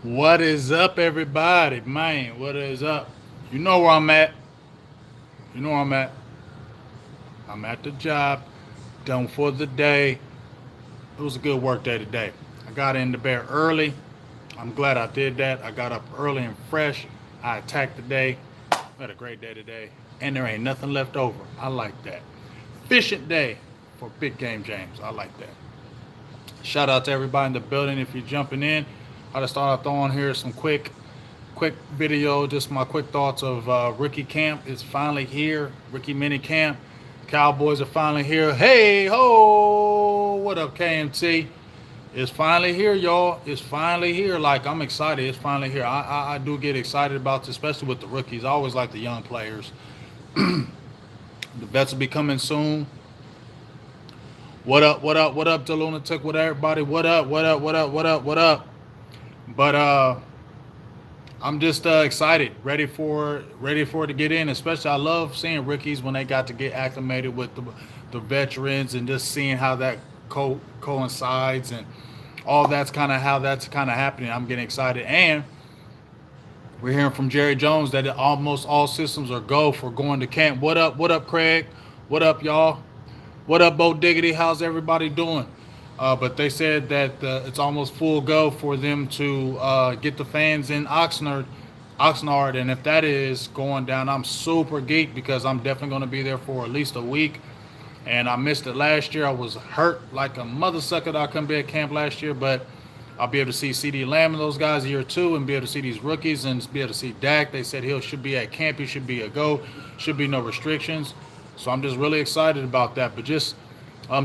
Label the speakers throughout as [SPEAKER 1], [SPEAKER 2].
[SPEAKER 1] What is up, everybody? Man, what is up? You know where I'm at. You know where I'm at. I'm at the job, done for the day. It was a good work day today. I got in the bed early. I'm glad I did that. I got up early and fresh. I attacked the day. Had a great day today. And there ain't nothing left over. I like that. Efficient day for Big Game James. I like that. Shout out to everybody in the building if you're jumping in. I just thought I'd throw on here some quick video, just my quick thoughts of Ricky Camp is finally here. Ricky Mini Camp. Cowboys are finally here. Hey ho! What up, KMT? It's finally here, y'all. It's finally here. Like, I'm excited. It's finally here. I do get excited about this, especially with the rookies. I always like the young players. The vets will be coming soon. What up? What up? What up, DeLunatic? What everybody? What up? What up? What up? What up? What up? But I'm just excited, ready for it to get in. Especially, I love seeing rookies when they got to get acclimated with the veterans and just seeing how that coincides and all that's kind of how that's kind of happening. I'm getting excited, and we're hearing from Jerry Jones that almost all systems are go for going to camp. What up? What up, Craig? What up, y'all? What up, Bo Diggity? How's everybody doing? But they said that it's almost full go for them to get the fans in Oxnard, and if that is going down, I'm super geeked because I'm definitely going to be there for at least a week. And I missed it last year. I was hurt like a mother sucker that I couldn't be at camp last year, but I'll be able to see CD Lamb and those guys year two, and be able to see these rookies and be able to see Dak. They said he should be at camp. He should be a go. Should be no restrictions. So I'm just really excited about that. But just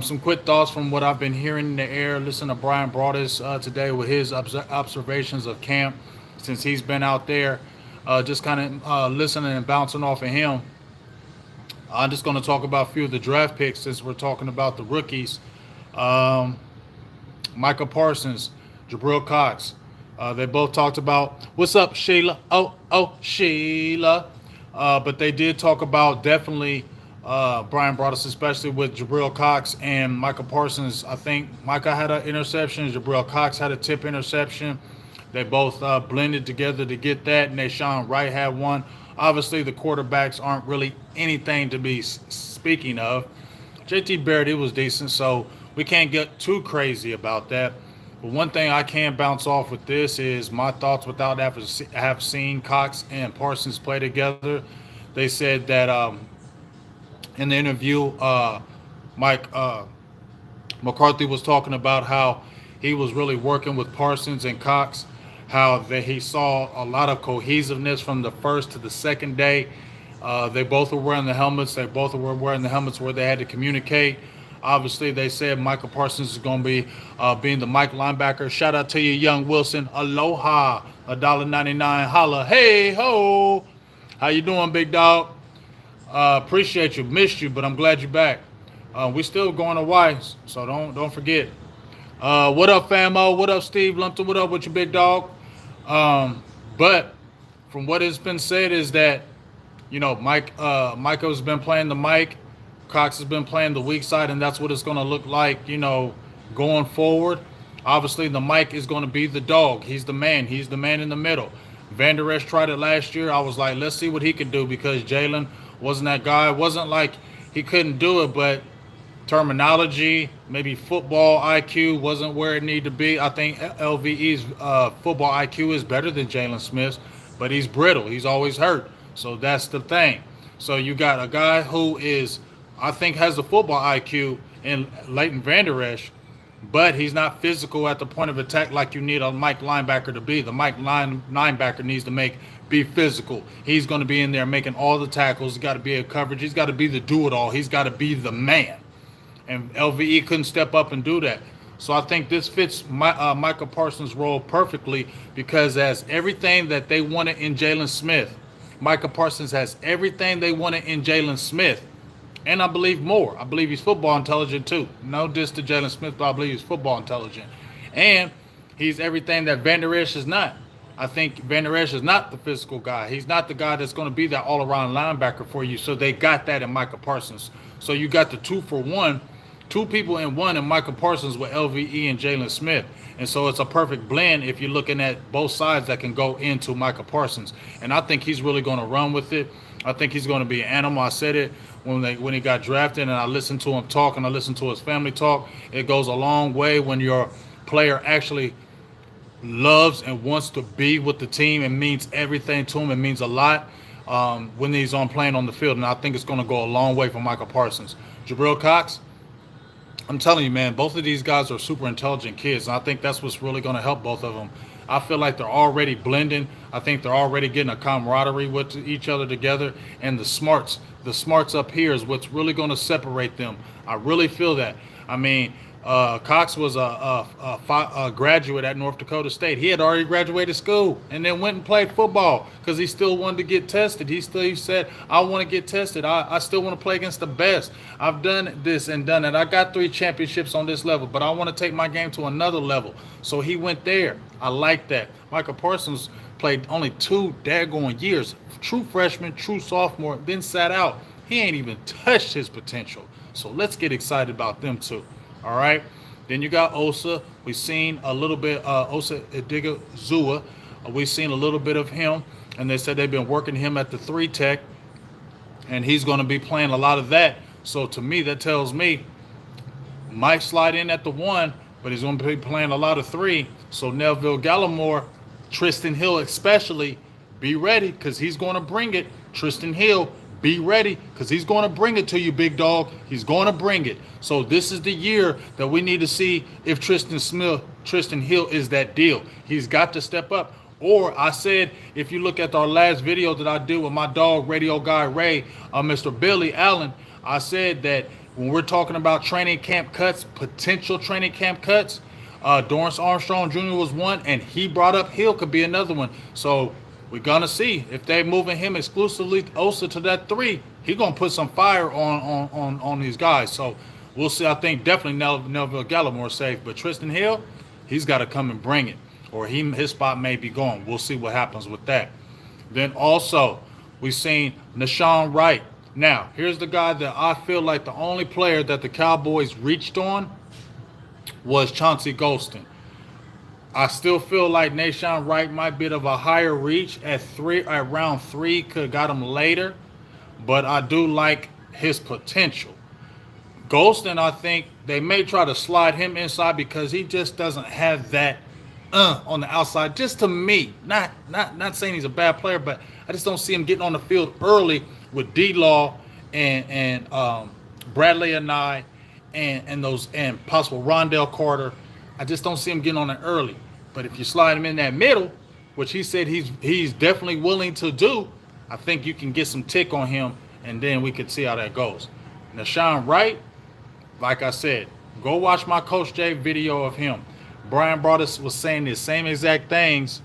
[SPEAKER 1] some quick thoughts from what I've been hearing in the air. Listen to Brian Broaddus today with his observations of camp since he's been out there. Just kind of listening and bouncing off of him. I'm just going to talk about a few of the draft picks since we're talking about the rookies. Um, Michael Parsons, Jabril Cox. They both talked about what's up, Sheila. Oh, Sheila. But they did talk about definitely Brian brought us, especially with Jabril Cox and Michael Parsons. I think Micah had an interception. Jabril Cox had a tip interception. They both blended together to get that. Nashon Wright had one. Obviously, the quarterbacks aren't really anything to be speaking of. JT Barrett, it was decent, so we can't get too crazy about that. But one thing I can bounce off with this is my thoughts without have seen Cox and Parsons play together. They said that in the interview, Mike McCarthy was talking about how he was really working with Parsons and Cox, how that he saw a lot of cohesiveness from the first to the second day. They both were wearing the helmets. They both were wearing the helmets where they had to communicate. Obviously, they said Michael Parsons is going to be being the Mike linebacker. Shout out to you, young Wilson. Aloha, $1.99. Holla, hey ho. How you doing, big dog? Appreciate you. Missed you, but I'm glad you're back. We still going to Weiss, so don't forget. What up, famo? What up, Steve Lumpton? What up with you, big dog? But from what has been said is that Michael's been playing the mic, Cox has been playing the weak side, and that's what it's going to look like, going forward. Obviously, the mic is going to be the dog. He's the man. He's the man in the middle. Van Der Esch tried it last year. I was like, let's see what he could do because Jalen wasn't that guy. It wasn't like he couldn't do it, but terminology, maybe football IQ wasn't where it needed to be. I think LVE's football IQ is better than Jalen Smith's, but he's brittle. He's always hurt. So that's the thing. So you got a guy who is, I think, has the football IQ in Leighton Van Der Esch, but he's not physical at the point of attack like you need a Mike linebacker to be. The Mike linebacker needs to be physical. He's going to be in there making all the tackles. He's got to be a coverage. He's got to be the do-it-all. He's got to be the man. And LVE couldn't step up and do that. So I think this fits Michael Parsons' role perfectly because as everything that they wanted in Jalen Smith, Michael Parsons has everything they wanted in Jalen Smith. And I believe more. I believe he's football intelligent too. No diss to Jalen Smith, but I believe he's football intelligent. And he's everything that Van Der Esch is not. I think Van Der Esch is not the physical guy. He's not the guy that's going to be that all-around linebacker for you. So they got that in Michael Parsons. So you got the 2-for-1, two people in one in Michael Parsons with LVE and Jalen Smith. And so it's a perfect blend if you're looking at both sides that can go into Micah Parsons. And I think he's really going to run with it. I think he's going to be an animal. I said it when he got drafted, and I listened to him talk and I listened to his family talk. It goes a long way when your player actually loves and wants to be with the team and means everything to him. It means a lot when he's on playing on the field. And I think it's going to go a long way for Michael Parsons. Jabril Cox, I'm telling you, man, both of these guys are super intelligent kids. And I think that's what's really going to help both of them. I feel like they're already blending. I think they're already getting a camaraderie with each other together. And the smarts up here is what's really going to separate them. I really feel that. I mean, Cox was a graduate at North Dakota State. He had already graduated school and then went and played football because he still wanted to get tested. He said, I want to get tested. I still want to play against the best. I've done this and done that. I got 3 championships on this level, but I want to take my game to another level. So he went there. I like that. Michael Parsons played only 2 daggone years. True freshman, true sophomore, then sat out. He ain't even touched his potential. So let's get excited about them too. All right. Then you got Osa. We've seen a little bit, Osa Idigazua. We've seen a little bit of him, and they said they've been working him at the 3 tech, and he's going to be playing a lot of that. So to me, that tells me might slide in at the 1, but he's going to be playing a lot of 3. So Neville Gallimore, Tristan Hill especially, be ready because he's going to bring it. Tristan Hill, be ready because he's going to bring it to you, big dog. He's going to bring it. So this is the year that we need to see if Tristan Hill is that deal. He's got to step up. Or I said, if you look at our last video that I did with my dog, radio guy Ray, Mr. Billy Allen, I said that when we're talking about training camp cuts, potential training camp cuts, Dorrance Armstrong Jr. was one, and he brought up Hill could be another one. So we're going to see if they're moving him exclusively Osa to that 3. He's going to put some fire on these guys. So we'll see. I think definitely Neville Gallimore safe. But Tristan Hill, he's got to come and bring it. Or his spot may be gone. We'll see what happens with that. Then also, we've seen Nashon Wright. Now, here's the guy that I feel like the only player that the Cowboys reached on was Chauncey Golston. I still feel like Nashon Wright might be of a higher reach at round 3, could have got him later, but I do like his potential. Golston, I think they may try to slide him inside because he just doesn't have that on the outside. Just to me, not saying he's a bad player, but I just don't see him getting on the field early with D-Law and Bradley and I and possible Rondell Carter. I just don't see him getting on it early. But if you slide him in that middle, which he said he's definitely willing to do, I think you can get some tick on him, and then we could see how that goes. Nashon Wright, like I said, go watch my Coach J video of him. Brian Broaddus was saying the same exact things.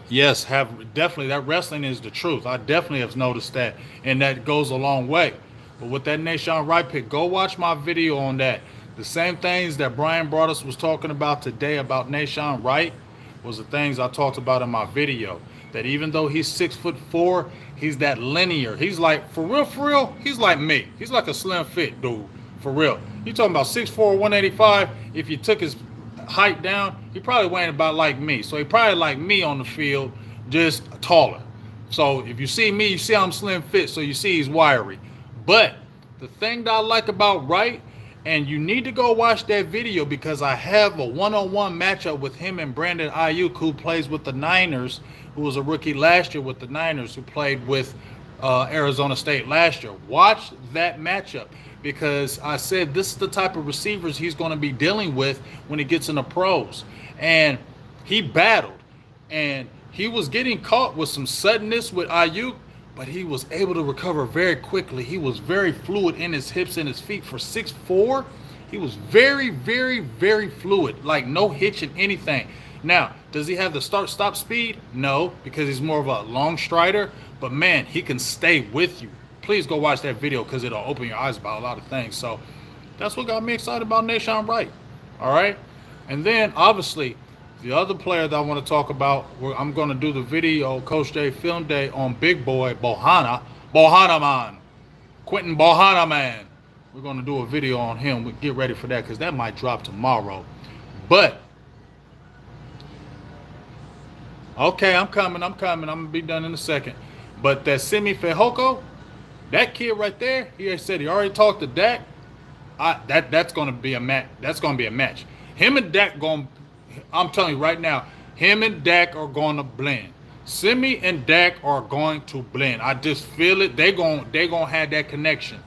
[SPEAKER 1] Yes, definitely that wrestling is the truth. I definitely have noticed that, and that goes a long way. But with that Nashon Wright pick, go watch my video on that. The same things that Brian Broaddus was talking about today about Nashon Wright was the things I talked about in my video. That even though he's 6'4", he's that linear. He's like, for real, he's like me. He's like a slim fit dude, for real. You talking about 6'4", 185. If you took his height down, he probably weighing about like me. So he probably like me on the field, just taller. So if you see me, you see I'm slim fit, so you see he's wiry. But the thing that I like about Wright, and you need to go watch that video because I have a one-on-one matchup with him and Brandon Ayuk, who plays with the Niners, who was a rookie last year with the Niners, who played with Arizona State last year. Watch that matchup because I said this is the type of receivers he's going to be dealing with when he gets in the pros. And he battled, and he was getting caught with some suddenness with Ayuk, but he was able to recover very quickly. He was very fluid in his hips and his feet. For 6'4", he was very, very, very fluid, like no hitch in anything. Now, does he have the start-stop speed? No, because he's more of a long strider. But, man, he can stay with you. Please go watch that video because it'll open your eyes about a lot of things. So that's what got me excited about Nashon Wright. All right? And then, obviously, the other player that I want to talk about, I'm going to do the video, Coach J Film Day, on Big Boy Bohanna Man, Quentin Bohanna Man. We're going to do a video on him. We get ready for that because that might drop tomorrow. But Okay, I'm coming. I'm coming. I'm gonna be done in a second. But that Simi Fehoko, that kid right there, he said he already talked to Dak. That's gonna be a match. That's gonna be a match. Him and Dak going. I'm telling you right now, him and Dak are gonna blend. Simi and Dak are going to blend. I just feel it. They gonna have that connection.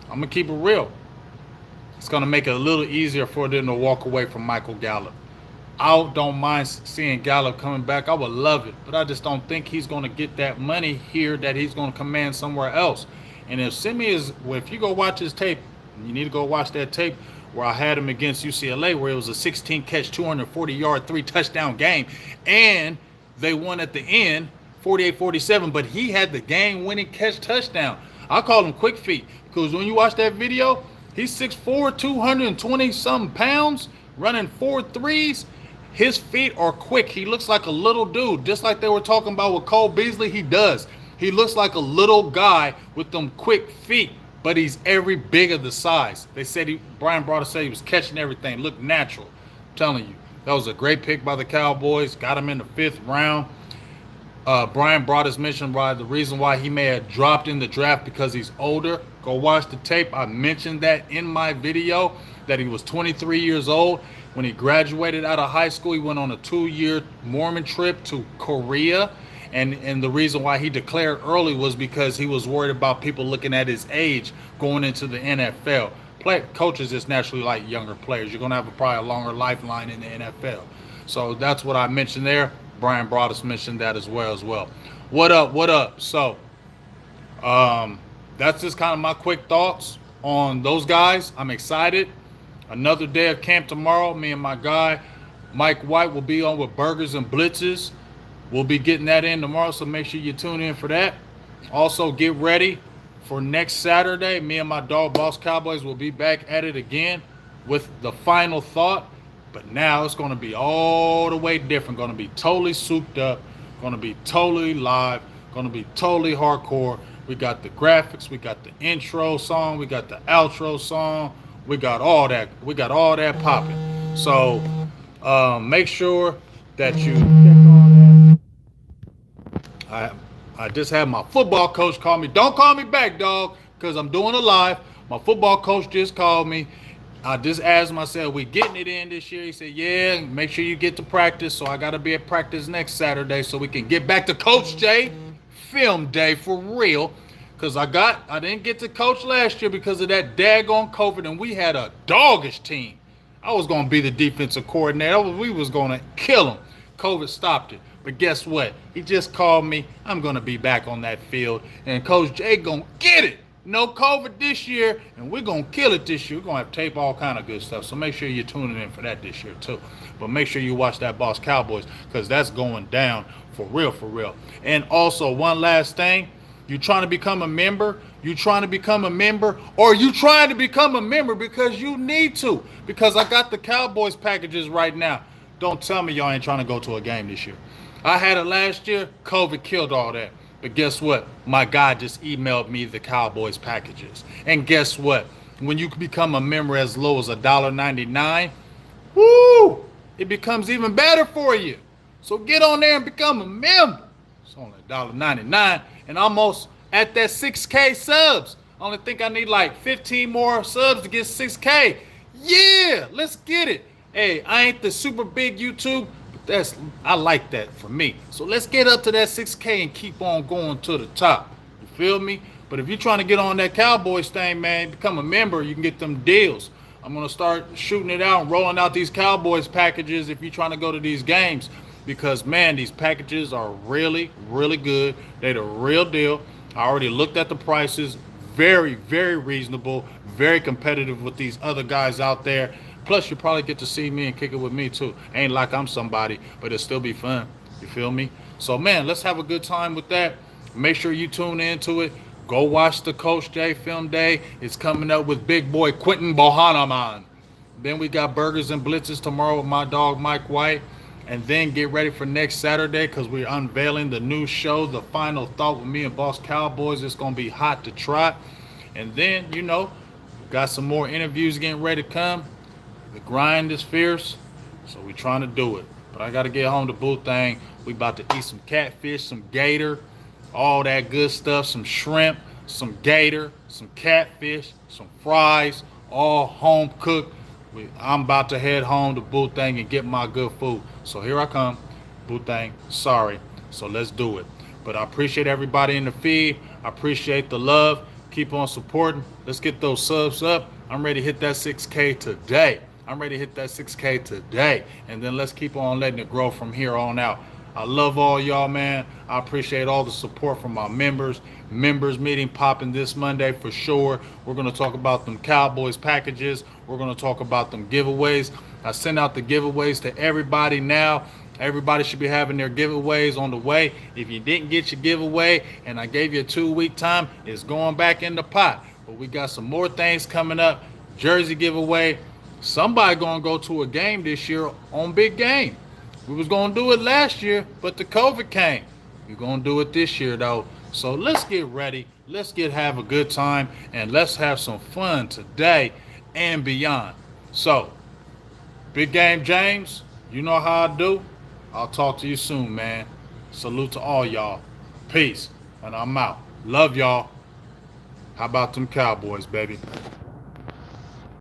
[SPEAKER 1] I'm gonna keep it real. It's gonna make it a little easier for them to walk away from Michael Gallup. I don't mind seeing Gallup coming back. I would love it, but I just don't think he's going to get that money here that he's going to command somewhere else. And if Simi is, well, if you go watch his tape, you need to go watch that tape where I had him against UCLA, where it was a 16 catch, 240-yard, 3-touchdown game, and they won at the end, 48-47. But he had the game-winning catch touchdown. I call him quick feet because when you watch that video, he's 6'4", 220 something pounds, running 4.3s. His feet are quick. He looks like a little dude, just like they were talking about with Cole Beasley. He does. He looks like a little guy with them quick feet, but he's every bit of the size. They said Brian Broaddus said he was catching everything, looked natural. I'm telling you, that was a great pick by the Cowboys. Got him in the 5th round. Brian Broaddus mentioned the reason why he may have dropped in the draft because he's older. Go watch the tape. I mentioned that in my video that he was 23 years old. When he graduated out of high school, he went on a 2-year Mormon trip to Korea. And the reason why he declared early was because he was worried about people looking at his age going into the NFL. Coaches just naturally like younger players. You're going to have probably a longer lifeline in the NFL. So that's what I mentioned there. Brian Broaddus mentioned that as well. What up? So that's just kind of my quick thoughts on those guys. I'm excited. Another day of camp tomorrow. Me and my guy, Mike White, will be on with Burgers and Blitzes. We'll be getting that in tomorrow, so make sure you tune in for that. Also, get ready for next Saturday. Me and my dog, Boss Cowboys, will be back at it again with the final thought. But now it's going to be all the way different. Going to be totally souped up. Going to be totally live. Going to be totally hardcore. We got the graphics. We got the intro song. We got the outro song. We got all that. We got all that popping. So make sure that you check all that. I just had my football coach call me. Don't call me back, dog, because I'm doing a live. My football coach just called me. I just asked myself, we getting it in this year? He said, yeah, make sure you get to practice. So I got to be at practice next Saturday so we can get back to Coach J film day for real. Because I didn't get to coach last year because of that daggone COVID, and we had a doggish team. I was going to be the defensive coordinator. We was going to kill him. COVID stopped it. But guess what? He just called me. I'm going to be back on that field, and Coach J going to get it. No COVID this year, and we're going to kill it this year. We're going to have tape, all kind of good stuff. So make sure you're tuning in for that this year, too. But make sure you watch that Boss Cowboys because that's going down for real. And also, one last thing. You trying to become a member? Or you trying to become a member because you need to. Because I got the Cowboys packages right now. Don't tell me y'all ain't trying to go to a game this year. I had it last year. COVID killed all that. But guess what? My guy just emailed me the Cowboys packages. And guess what? When you become a member as low as $1.99, woo! It becomes even better for you. So get on there and become a member. It's only $1.99. And almost at that 6K subs. I only think I need like 15 more subs to get 6K. Yeah, let's get it. Hey, I ain't the super big YouTube, but I like that for me. So let's get up to that 6K and keep on going to the top. You feel me? But if you're trying to get on that Cowboys thing, man, become a member, you can get them deals. I'm going to start shooting it out and rolling out these Cowboys packages if you're trying to go to these games. Because, man, these packages are really, really good. They're the real deal. I already looked at the prices. Very, very reasonable. Very competitive with these other guys out there. Plus, you probably get to see me and kick it with me, too. Ain't like I'm somebody, but it'll still be fun. You feel me? So, man, let's have a good time with that. Make sure you tune into it. Go watch the Coach J Film Day. It's coming up with big boy Quentin Bohanaman. Then we got Burgers and Blitzes tomorrow with my dog Mike White. And then get ready for next Saturday because we're unveiling the new show, The Final Thought with me and Boss Cowboys. It's going to be hot to trot. And then, got some more interviews getting ready to come. The grind is fierce, so we're trying to do it. But I got to get home to Boo Thing. We about to eat some catfish, some gator, all that good stuff, some shrimp, some gator, some catfish, some fries, all home cooked. I'm about to head home to Boo Thing and get my good food. So here I come. Boo Thing, sorry. So let's do it. But I appreciate everybody in the feed. I appreciate the love. Keep on supporting. Let's get those subs up. I'm ready to hit that 6K today. I'm ready to hit that 6K today. And then let's keep on letting it grow from here on out. I love all y'all, man. I appreciate all the support from my members. Members meeting popping this Monday for sure. We're going to talk about them Cowboys packages. We're going to talk about them giveaways. I sent out the giveaways to everybody now. Everybody should be having their giveaways on the way. If you didn't get your giveaway and I gave you a 2-week time, it's going back in the pot. But we got some more things coming up. Jersey giveaway. Somebody going to go to a game this year on Big Game. We was going to do it last year, but the COVID came. We're going to do it this year, though. So let's get ready. Let's have a good time, and let's have some fun today and beyond. So, Big Game James, you know how I do. I'll talk to you soon, man. Salute to all y'all. Peace. And I'm out. Love y'all. How about them Cowboys, baby?